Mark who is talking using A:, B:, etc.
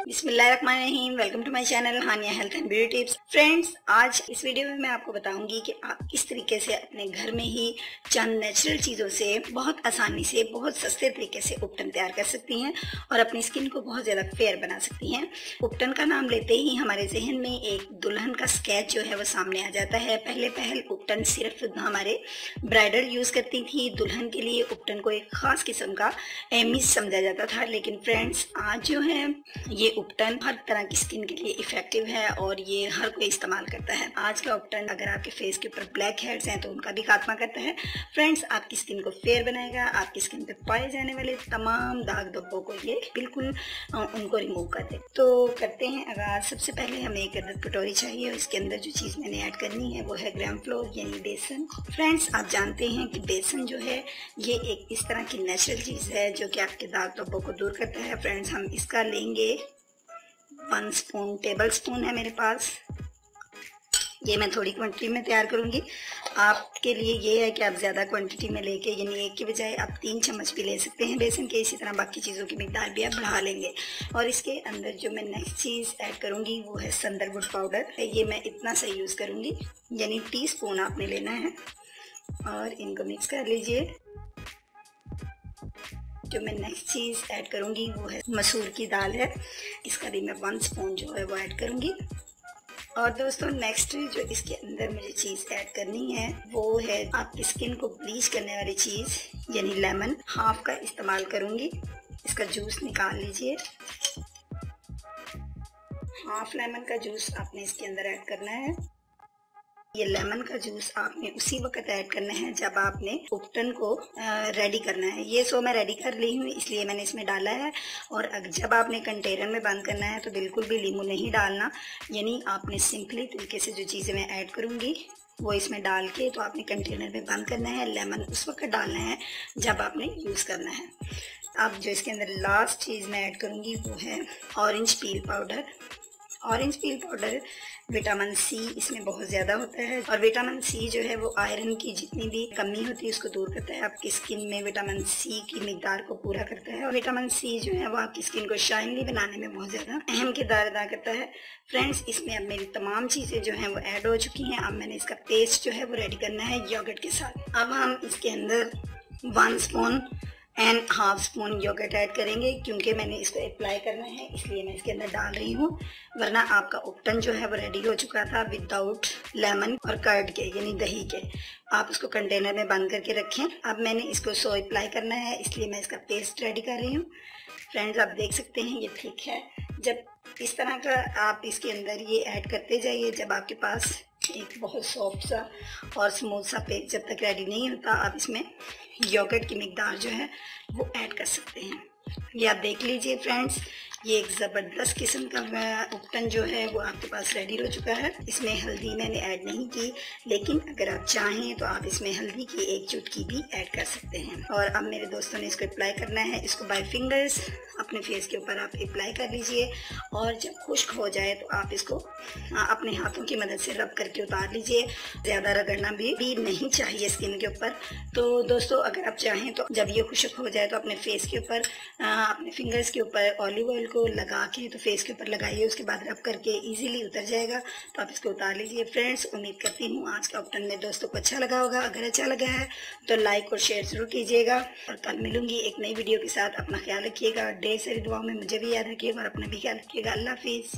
A: बिस्मिल्लाहिर्रहमानिर्रहीम। Welcome to my channel Haniya health and beauty tips. Friends, आज इस वीडियो में मैं आपको बताऊंगी कि आप किस तरीके से अपने घर में ही चंद नेचुरल चीज़ों से बहुत आसानी से बहुत सस्ते तरीके से उपटन तैयार कर सकती हैं और अपनी स्किन को बहुत ज़्यादा फेयर बना सकती हैं। उपटन का नाम लेते ही हमारे जहन में एक दुल्हन का स्केच जो है वो सामने आ जाता है। पहले उपटन सिर्फ हमारे ब्राइडल यूज़ करती थी। दुल्हन के लिए उपटन को एक ख़ास किस्म का एमिज समझा जाता था, लेकिन फ्रेंड्स आज जो है ये उपटन हर तरह की स्किन के लिए इफेक्टिव है और ये हर कोई इस्तेमाल करता है। आज का उपटन अगर आपके फेस के ऊपर ब्लैक हेड्स हैं तो उनका भी खात्मा करता है। फ्रेंड्स, आपकी स्किन को फेयर बनाएगा। आपकी स्किन पे पाए जाने वाले तमाम दाग धब्बों को ये बिल्कुल उनको रिमूव कर दे। तो करते हैं आगाज। सबसे पहले हमें एक अदद कटोरी चाहिए और इसके अंदर जो चीज़ मैंने ऐड करनी है वो है ग्राम फ्लोर यानी बेसन। फ्रेंड्स, आप जानते हैं कि बेसन जो है ये एक इस तरह की नेचुरल चीज़ है जो कि आपके दाग धब्बों को दूर करता है। फ्रेंड्स, हम इसका लेंगे 1 स्पून, टेबल स्पून है मेरे पास। ये मैं थोड़ी क्वांटिटी में तैयार करूंगी। आपके लिए ये है कि आप ज़्यादा क्वांटिटी में लेके यानी एक के बजाय आप 3 चम्मच भी ले सकते हैं बेसन के। इसी तरह बाकी चीज़ों की मिकदार भी आप बढ़ा लेंगे। और इसके अंदर जो मैं नेक्स्ट चीज़ ऐड करूंगी वो है संदरवुड पाउडर। ये मैं इतना सा यूज़ करूंगी, यानी टीस्पून आपने लेना है और इनको मिक्स कर लीजिए। जो मैं नेक्स्ट चीज़ ऐड करूंगी वो है मसूर की दाल है। इसका भी मैं 1 स्पून जो है वो ऐड करूंगी। और दोस्तों, नेक्स्ट जो इसके अंदर मुझे चीज़ ऐड करनी है वो है आपकी स्किन को ब्लीच करने वाली चीज़ यानी लेमन। हाफ का इस्तेमाल करूंगी। इसका जूस निकाल लीजिए। हाफ लेमन का जूस आपने इसके अंदर ऐड करना है। ये लेमन का जूस आपने उसी वक्त ऐड करना है जब आपने उपटन को रेडी करना है। ये सो मैं रेडी कर ली हूँ इसलिए मैंने इसमें डाला है। और जब आपने कंटेनर में बंद करना है तो बिल्कुल भी नींबू नहीं डालना, यानी आपने सिंपली तरीके से जो चीज़ें मैं ऐड करूँगी वो इसमें डाल के तो आपने कंटेनर में बंद करना है। लेमन उस वक्त डालना है जब आपने यूज़ करना है। अब जो इसके अंदर लास्ट चीज़ मैं ऐड करूँगी वो है orange peel powder. Orange peel powder vitamin C इसमें बहुत ज़्यादा होता है और विटामिन सी जो है वो आयरन की जितनी भी कमी होती है उसको दूर करता है। आपकी स्किन में विटामिन सी की मिकदार को पूरा करता है और विटामिन सी जो है वो आपकी स्किन को शाइनली बनाने में बहुत ज़्यादा अहम किरदार अदा करता है। फ्रेंड्स, इसमें अब मेरी तमाम चीज़ें जो हैं वो ऐड हो चुकी हैं। अब मैंने इसका पेस्ट जो है वो रेडी करना है योगर्ट के साथ। अब हम इसके अंदर 1 spoon and half spoon yogurt add करेंगे। क्योंकि मैंने इसको अप्लाई करना है इसलिए मैं इसके अंदर डाल रही हूँ, वरना आपका उपटन जो है वो रेडी हो चुका था विदाउट लेमन और कर्ड के यानी दही के। आप उसको कंटेनर में बंद करके रखें। अब मैंने इसको सो अप्लाई करना है इसलिए मैं इसका पेस्ट रेडी कर रही हूँ। फ्रेंड्स, आप देख सकते हैं ये ठीक है। जब इस तरह का आप इसके अंदर ये ऐड करते जाइए, जब आपके पास एक बहुत सॉफ्ट सा और स्मूथ सा पेस्ट जब तक रेडी नहीं होता, आप इसमें योगर्ट की मिकदार जो है वो ऐड कर सकते हैं। ये आप देख लीजिए फ्रेंड्स, ये एक ज़बरदस्त किस्म का उपटन जो है वो आपके पास रेडी हो चुका है। इसमें हल्दी मैंने ऐड नहीं की, लेकिन अगर आप चाहें तो आप इसमें हल्दी की 1 चुटकी भी ऐड कर सकते हैं। और अब मेरे दोस्तों ने इसको अप्लाई करना है। इसको बाय फिंगर्स अपने फेस के ऊपर आप अप्लाई कर लीजिए और जब खुश्क हो जाए तो आप इसको अपने हाथों की मदद से रब करके उतार लीजिए। ज़्यादा रगड़ना भी नहीं चाहिए स्किन के ऊपर। तो दोस्तों, अगर आप चाहें तो जब ये खुश्क हो जाए तो अपने फेस के ऊपर अपने फिंगर्स के ऊपर ऑलिव ऑयल को लगा के तो फेस के ऊपर लगाइए। उसके बाद रब करके इजीली उतर जाएगा। तो आप इसको उतार लीजिए। फ्रेंड्स, उम्मीद करती हूँ आज का उपटन में दोस्तों को अच्छा लगा होगा। अगर अच्छा लगा है तो लाइक और शेयर जरूर कीजिएगा। और कल मिलूंगी एक नई वीडियो के साथ। अपना ख्याल रखिएगा। ढेर सारी दुआओं में मुझे भी याद रखिएगा और अपना भी ख्याल रखिएगा। अल्लाह हाफिज़।